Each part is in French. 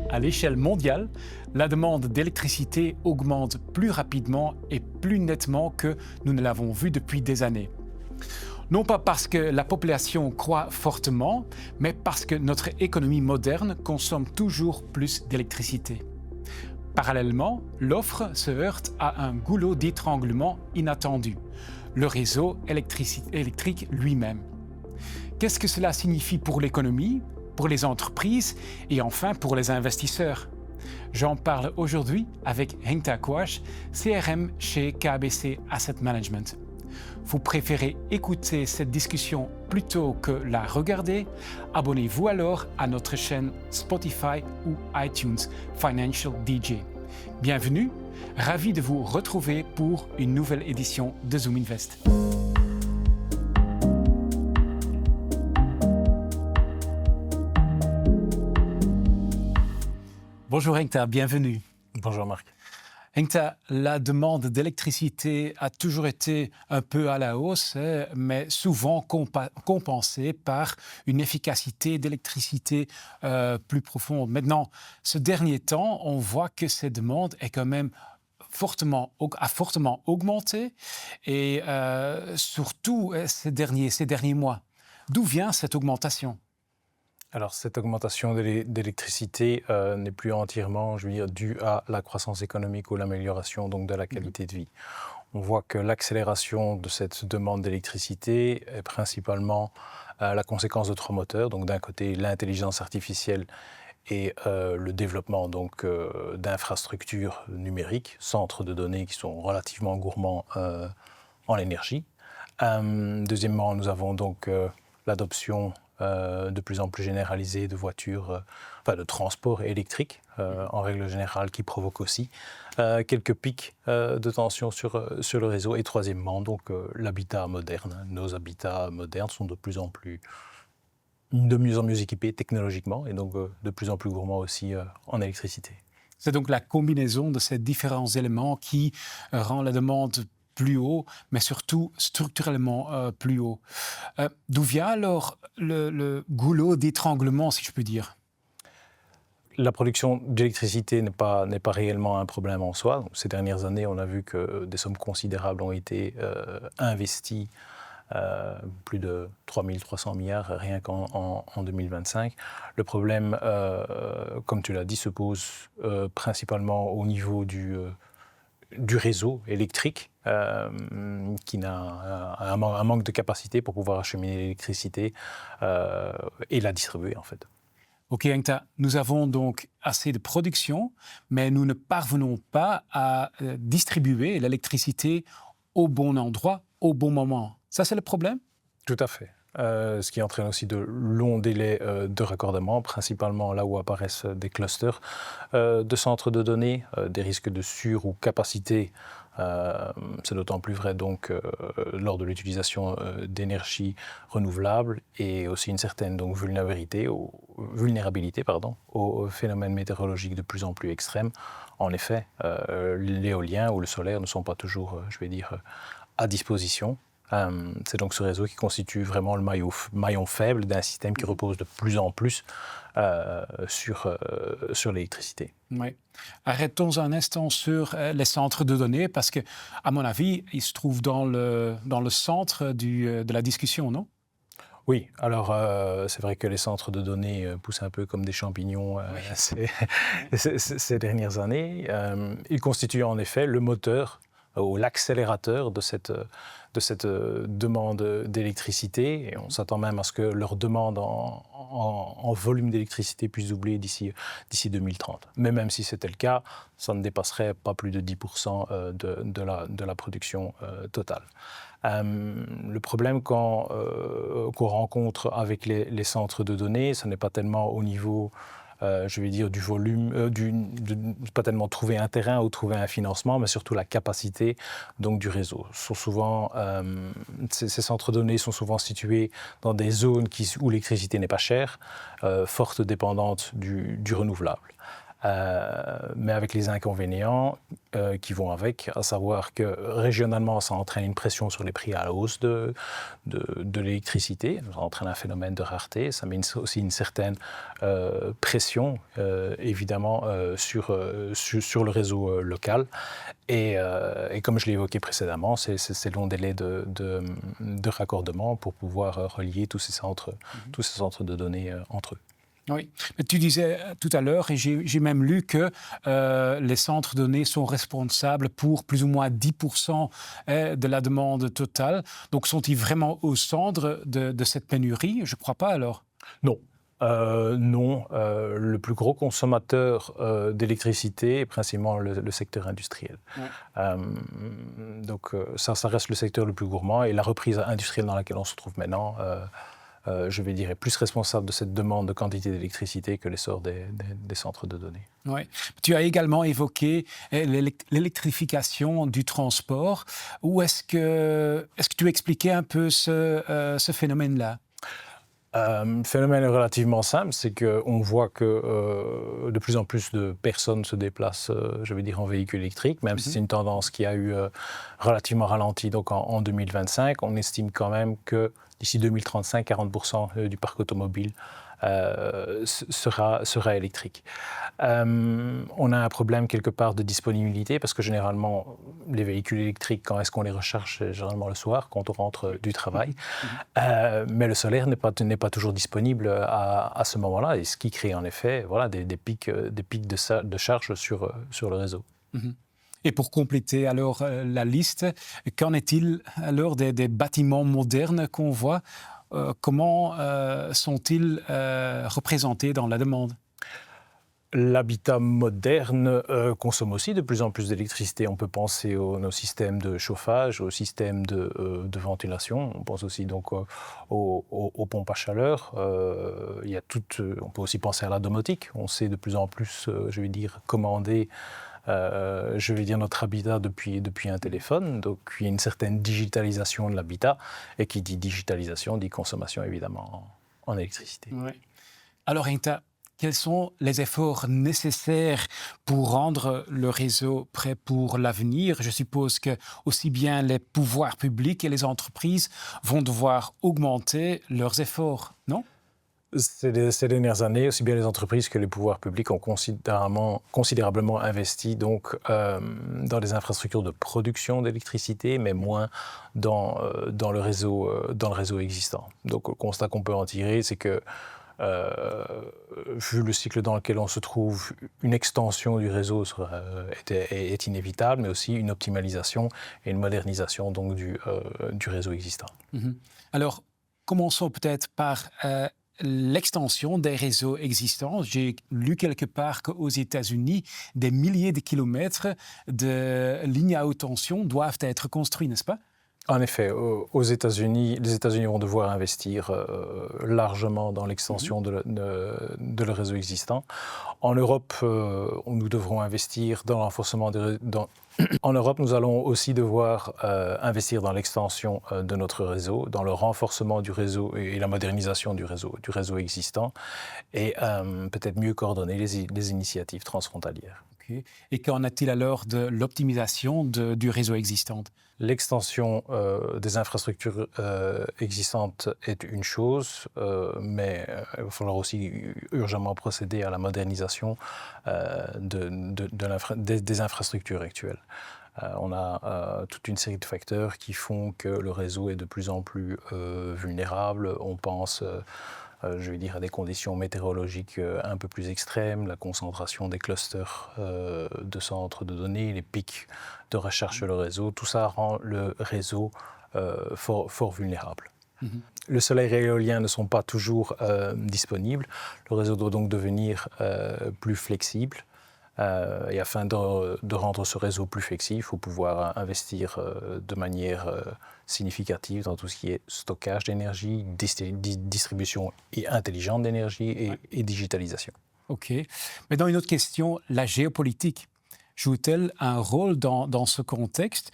À l'échelle mondiale, la demande d'électricité augmente plus rapidement et plus nettement que nous ne l'avons vu depuis des années. Non pas parce que la population croît fortement, mais parce que notre économie moderne consomme toujours plus d'électricité. Parallèlement, l'offre se heurte à un goulot d'étranglement inattendu, le réseau électrique lui-même. Qu'est-ce que cela signifie pour l'économie, pour les entreprises et enfin pour les investisseurs? J'en parle aujourd'hui avec Henk Takwash, CRM chez KBC Asset Management. Vous préférez écouter cette discussion plutôt que la regarder? Abonnez-vous alors à notre chaîne Spotify ou iTunes Financial DJ. Bienvenue, ravi de vous retrouver pour une nouvelle édition de Zoom Invest. Bonjour Henk, bienvenue. Bonjour Marc. Henk, la demande d'électricité a toujours été un peu à la hausse, mais souvent compensée par une efficacité d'électricité plus profonde. Maintenant, ce dernier temps, on voit que cette demande est quand même fortement augmenté et surtout ces derniers mois. D'où vient cette augmentation? Alors cette augmentation d'électricité n'est plus entièrement, due à la croissance économique ou l'amélioration donc de la qualité de vie. On voit que l'accélération de cette demande d'électricité est principalement la conséquence de trois moteurs. Donc d'un côté l'intelligence artificielle et le développement donc d'infrastructures numériques, centres de données qui sont relativement gourmands en énergie. Deuxièmement, nous avons donc l'adoption de plus en plus généralisée de voitures, de transport électrique en règle générale, qui provoque aussi quelques pics de tension sur le réseau. Et troisièmement, donc l'habitat moderne. Nos habitats modernes sont de mieux en mieux équipés technologiquement et donc de plus en plus gourmands aussi en électricité. C'est donc la combinaison de ces différents éléments qui rend la demande plus haut, mais surtout structurellement plus haut. D'où vient alors le goulot d'étranglement, si je peux dire? La production d'électricité n'est pas réellement un problème en soi. Donc, ces dernières années, on a vu que des sommes considérables ont été investies, plus de 3 300 milliards rien qu'en 2025. Le problème, comme tu l'as dit, se pose principalement au niveau du réseau électrique qui a un manque de capacité pour pouvoir acheminer l'électricité et la distribuer en fait. Ok Henk, nous avons donc assez de production, mais nous ne parvenons pas à distribuer l'électricité au bon endroit, au bon moment. Ça, c'est le problème? Tout à fait. Ce qui entraîne aussi de longs délais de raccordement, principalement là où apparaissent des clusters de centres de données, des risques de sur- ou capacité. C'est d'autant plus vrai donc lors de l'utilisation d'énergie renouvelable et aussi une certaine donc, vulnérabilité aux phénomènes météorologiques de plus en plus extrêmes. En effet, l'éolien ou le solaire ne sont pas toujours, à disposition. C'est donc ce réseau qui constitue vraiment le maillon faible d'un système qui repose de plus en plus sur l'électricité. Oui. Arrêtons un instant sur les centres de données parce que, à mon avis, ils se trouvent dans le centre de la discussion, non? Oui, alors c'est vrai que les centres de données poussent un peu comme des champignons ces dernières années. Ils constituent en effet le moteur ou l'accélérateur de cette demande d'électricité. Et on s'attend même à ce que leur demande en volume d'électricité puisse doubler d'ici 2030. Mais même si c'était le cas, ça ne dépasserait pas plus de 10% de la production totale. Le problème qu'on rencontre avec les centres de données, ce n'est pas tellement au niveau du volume, pas tellement trouver un terrain ou trouver un financement, mais surtout la capacité donc, du réseau. Ces centres de données sont souvent situés dans des zones où l'électricité n'est pas chère, forte dépendante du renouvelable. mais avec les inconvénients qui vont avec, à savoir que régionalement, ça entraîne une pression sur les prix à la hausse de l'électricité, ça entraîne un phénomène de rareté, ça met aussi une certaine pression, évidemment, sur le réseau local. Et comme je l'ai évoqué précédemment, c'est ces longs délais de raccordement pour pouvoir relier tous ces centres de données entre eux. Oui, mais tu disais tout à l'heure, et j'ai même lu que les centres de données sont responsables pour plus ou moins 10% de la demande totale. Donc sont-ils vraiment au centre de cette pénurie? Je ne crois pas alors. Non. Non, le plus gros consommateur d'électricité est principalement le secteur industriel. Ouais. Donc ça reste le secteur le plus gourmand et la reprise industrielle dans laquelle on se trouve maintenant, je vais dire, est plus responsable de cette demande de quantité d'électricité que l'essor des centres de données. Ouais. Tu as également évoqué l'électrification du transport. Où est-ce que tu expliquais un peu ce phénomène-là? Phénomène relativement simple, c'est qu'on voit que de plus en plus de personnes se déplacent, je vais dire, en véhicule électrique, même si c'est une tendance qui a eu relativement ralenti. Donc en 2025, on estime quand même que d'ici 2035, 40% du parc automobile sera électrique. On a un problème quelque part de disponibilité parce que généralement, les véhicules électriques, quand est-ce qu'on les recharge? C'est généralement le soir, quand on rentre du travail. Mais le solaire n'est pas toujours disponible à ce moment-là, et ce qui crée en effet des pics de charge sur le réseau. Et pour compléter alors la liste, qu'en est-il alors des bâtiments modernes qu'on voit? Comment sont-ils représentés dans la demande? L'habitat moderne consomme aussi de plus en plus d'électricité. On peut penser aux nos systèmes de chauffage, aux systèmes de ventilation. On pense aussi donc aux pompes à chaleur. On peut aussi penser à la domotique. On sait de plus en plus, je vais dire, commander notre habitat depuis un téléphone. Donc il y a une certaine digitalisation de l'habitat. Et qui dit digitalisation dit consommation évidemment en électricité. Oui. Alors Inta, quels sont les efforts nécessaires pour rendre le réseau prêt pour l'avenir? Je suppose que aussi bien les pouvoirs publics et les entreprises vont devoir augmenter leurs efforts, non? Ces dernières années, aussi bien les entreprises que les pouvoirs publics ont considérablement investi donc, dans les infrastructures de production d'électricité, mais moins dans le réseau existant. Donc le constat qu'on peut en tirer, c'est que vu le cycle dans lequel on se trouve, une extension du réseau est inévitable, mais aussi une optimalisation et une modernisation donc, du réseau existant. Alors, commençons peut-être par l'extension des réseaux existants. J'ai lu quelque part qu'aux États-Unis, des milliers de kilomètres de lignes à haute tension doivent être construits, n'est-ce pas? En effet, les États-Unis vont devoir investir largement dans l'extension de leur réseau existant. En Europe, nous devrons investir dans le renforcement En Europe, nous allons aussi devoir investir dans l'extension de notre réseau, dans le renforcement du réseau et la modernisation du réseau existant, et peut-être mieux coordonner les initiatives transfrontalières. Okay. Et qu'en est-il alors de l'optimisation du réseau existant? L'extension des infrastructures existantes est une chose, mais il va falloir aussi urgemment procéder à la modernisation des infrastructures actuelles. On a toute une série de facteurs qui font que le réseau est de plus en plus vulnérable. On pense je vais dire, à des conditions météorologiques un peu plus extrêmes, la concentration des clusters de centres de données, les pics de recherche sur le réseau, tout ça rend le réseau fort vulnérable. Le soleil et l'éolien ne sont pas toujours disponibles. Le réseau doit donc devenir plus flexible. Et afin de rendre ce réseau plus flexible, il faut pouvoir investir de manière significative dans tout ce qui est stockage d'énergie, distribution intelligente d'énergie et digitalisation. OK. Mais dans une autre question, la géopolitique joue-t-elle un rôle dans ce contexte?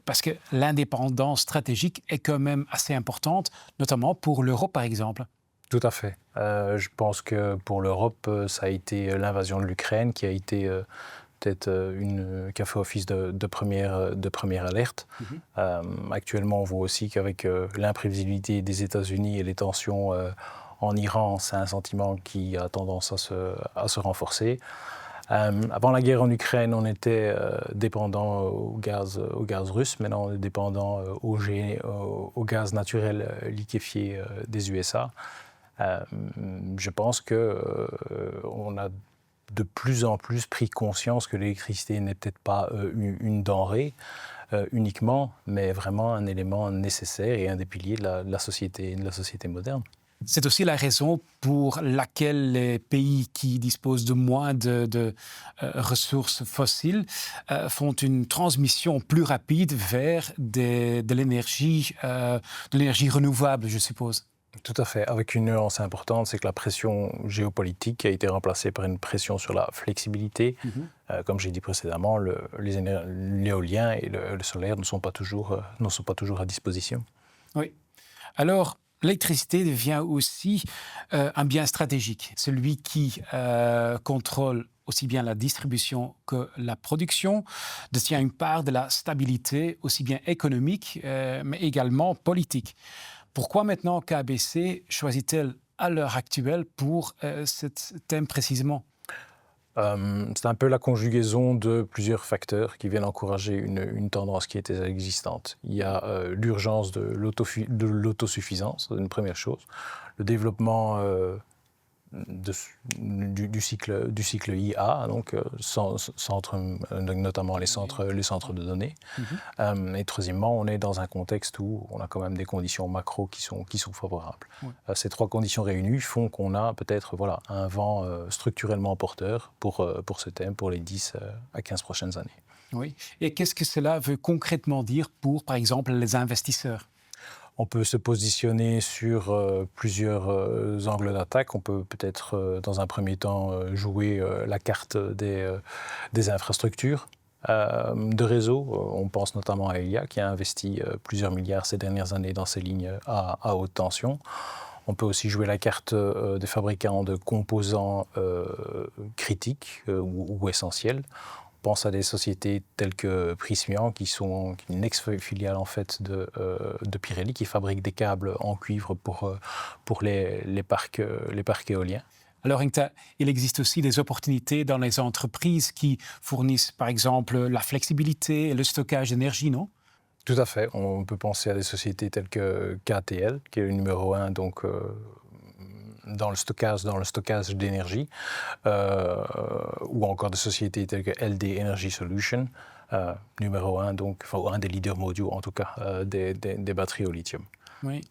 Parce que l'indépendance stratégique est quand même assez importante, notamment pour l'Europe, par exemple. Tout à fait. Je pense que pour l'Europe, ça a été l'invasion de l'Ukraine qui a été peut-être qui a fait office de première alerte. Actuellement, on voit aussi qu'avec l'imprévisibilité des États-Unis et les tensions en Iran, c'est un sentiment qui a tendance à se renforcer. Avant la guerre en Ukraine, on était dépendant au gaz russe. Maintenant, on est dépendant au gaz naturel liquéfié des USA. Je pense qu'on a de plus en plus pris conscience que l'électricité n'est peut-être pas une denrée uniquement, mais vraiment un élément nécessaire et un des piliers de la société moderne. C'est aussi la raison pour laquelle les pays qui disposent de moins de ressources fossiles font une transmission plus rapide vers de l'énergie renouvelable, je suppose. Tout à fait. Avec une nuance importante, c'est que la pression géopolitique a été remplacée par une pression sur la flexibilité. Comme j'ai dit précédemment, l'éolien et le solaire ne sont pas toujours à disposition. Oui. Alors, l'électricité devient aussi un bien stratégique, celui qui contrôle aussi bien la distribution que la production, détient une part de la stabilité aussi bien économique mais également politique. Pourquoi maintenant KBC choisit-elle à l'heure actuelle pour ce thème précisément ? C'est un peu la conjugaison de plusieurs facteurs qui viennent encourager une tendance qui était existante. Il y a l'urgence de l'autosuffisance, c'est une première chose. Le développement du cycle IA, donc notamment les centres de données. Et troisièmement, on est dans un contexte où on a quand même des conditions macro qui sont favorables. Ces trois conditions réunies font qu'on a peut-être un vent structurellement porteur pour ce thème pour les 10 à 15 prochaines années. Oui. Et qu'est-ce que cela veut concrètement dire pour, par exemple, les investisseurs ? On peut se positionner sur plusieurs angles d'attaque. On peut peut-être, dans un premier temps, jouer la carte des infrastructures de réseau. On pense notamment à Elia, qui a investi plusieurs milliards ces dernières années dans ces lignes à haute tension. On peut aussi jouer la carte des fabricants de composants critiques ou essentiels. On pense à des sociétés telles que Prysmian, qui sont une ex-filiale en fait de Pirelli, qui fabrique des câbles en cuivre pour les parcs éoliens. Alors, Ingta, il existe aussi des opportunités dans les entreprises qui fournissent, par exemple, la flexibilité et le stockage d'énergie, non ? Tout à fait. On peut penser à des sociétés telles que KTL, qui est le numéro 1, donc dans le stockage d'énergie, ou encore des sociétés telles que LD Energy Solutions, numéro 1, donc un des leaders mondiaux en tout cas des batteries au lithium. Oui.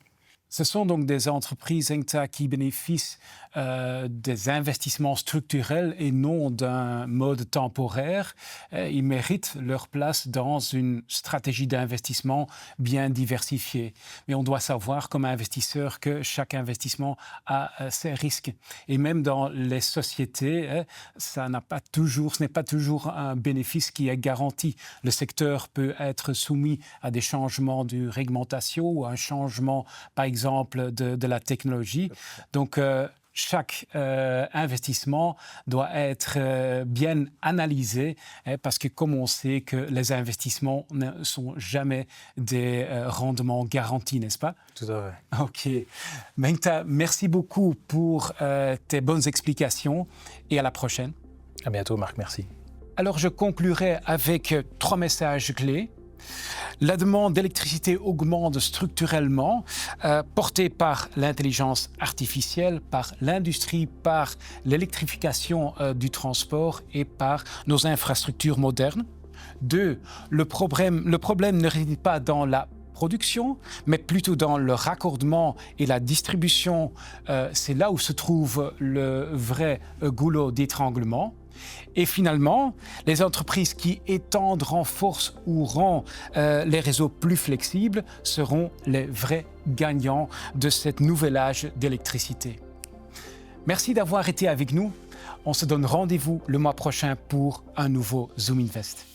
Ce sont donc des entreprises qui bénéficient des investissements structurels et non d'un mode temporaire. Ils méritent leur place dans une stratégie d'investissement bien diversifiée. Mais on doit savoir comme investisseur que chaque investissement a ses risques. Et même dans les sociétés, ce n'est pas toujours un bénéfice qui est garanti. Le secteur peut être soumis à des changements de réglementation ou à un changement, par exemple, de la technologie. Donc, chaque investissement doit être bien analysé parce que, comme on sait que les investissements ne sont jamais des rendements garantis, n'est-ce pas? Tout à fait. OK. Mengta, merci beaucoup pour tes bonnes explications et à la prochaine. À bientôt, Marc. Merci. Alors, je conclurai avec 3 messages clés. La demande d'électricité augmente structurellement, portée par l'intelligence artificielle, par l'industrie, par l'électrification du transport et par nos infrastructures modernes. 2. Le problème ne réside pas dans la production, mais plutôt dans le raccordement et la distribution. C'est là où se trouve le vrai goulot d'étranglement. Et finalement, les entreprises qui étendent, renforcent ou rendent les réseaux plus flexibles seront les vrais gagnants de cet nouvel âge d'électricité. Merci d'avoir été avec nous. On se donne rendez-vous le mois prochain pour un nouveau Zoom Invest.